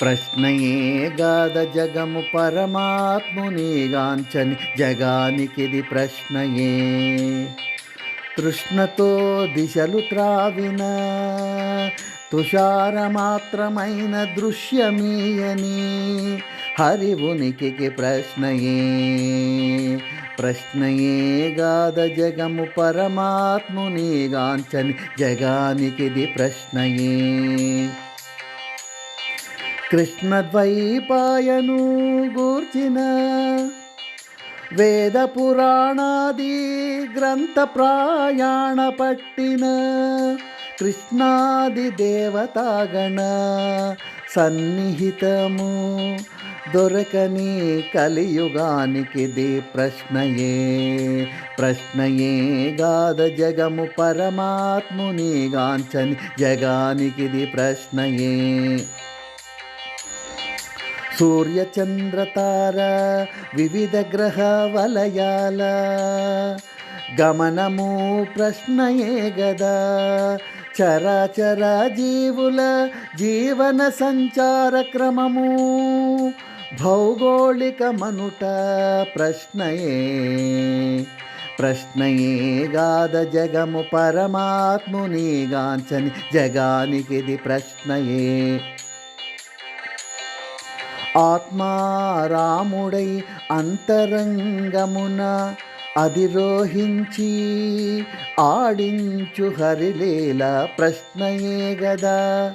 ప్రశ్నయే గాథ జగము పరమాత్మునిగాంచని జగానికిది ప్రశ్నయే. తృష్ణతో దిశలు త్రావిన తుషారమాత్రమైన దృశ్యమీయని హరి ఉనికికి ప్రశ్నయే. ప్రశ్నయే గాథ జగము పరమాత్మునిగాంచని జగానికిది ప్రశ్నయే. కృష్ణద్వైపాయను గూర్చిన వేద పురాణాది గ్రంథ ప్రయాణ పట్టిన కృష్ణాది దేవతాగణ సన్నిహితము దొరకని కలియుగానికిది ప్రశ్నయే. ప్రశ్నయే గాథ జగము పరమాత్మునిగాంచని జగానికిది ప్రశ్నయే. సూర్యచంద్రతార వివిధ గ్రహ వలయాల గమనము ప్రశ్నయే గదా. చరాచర జీవుల జీవన సంచార క్రమము భౌగోళిక మనుట ప్రశ్నయే. ప్రశ్నయే గాథ జగము పరమాత్మునిగాంచని జగానికిది ప్రశ్నయే. ఆత్మారాముడై అంతరంగమున అధిరోహించి ఆడించు హరిలీల ప్రశ్నయే గదా.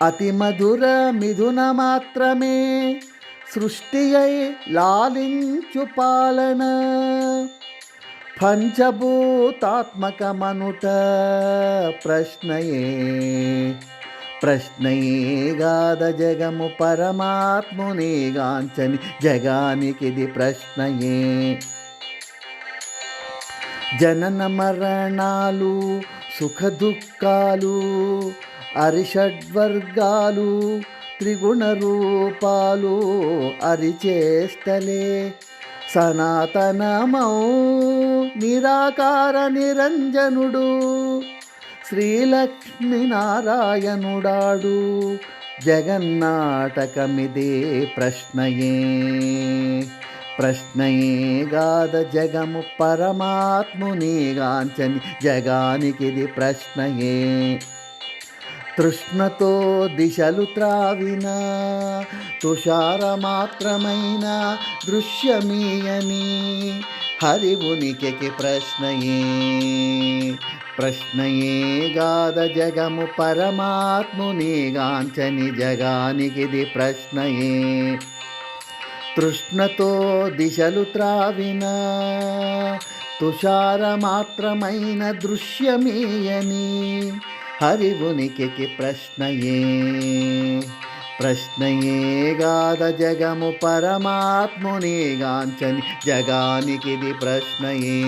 అతి మధుర మిథున మాత్రమే సృష్టి అయి లాలించు పాలన పంచభూతాత్మకమనుట ప్రశ్నయే. ప్రశ్నయే గాథ జగము పరమాత్మునిగాంచని జగానికిది ప్రశ్నయే. జనన మరణాలు సుఖ దుఃఖాలు అరిషడ్వర్గాలు త్రిగుణ రూపాలు అరిచేష్టలే సనాతనమౌ నిరాకార నిరంజనుడు శ్రీలక్ష్మీనారాయణుడాడు జగన్నాటకమిదే ప్రశ్నయే. ప్రశ్నయే గాథ జగము పరమాత్మునిగాంచని జగానికిది ప్రశ్నయే. తృష్ణతో దిశలు త్రావిన తుషారమాత్రమైన దృశ్యమీయని హరి ఉనికికి ప్రశ్నయే. ప్రశ్నయే గాథ జగము పరమాత్మునిగాంచని జగానికిది ప్రశ్నయే. తృష్ణతో దిశలు త్రావిన తుషారమాత్రమైన దృశ్యమీయని హరి ఉనికికి ప్రశ్నయే. ప్రశ్నయే గాథ జగము పరమాత్మునిగాంచని జగానికిది ప్రశ్నయే.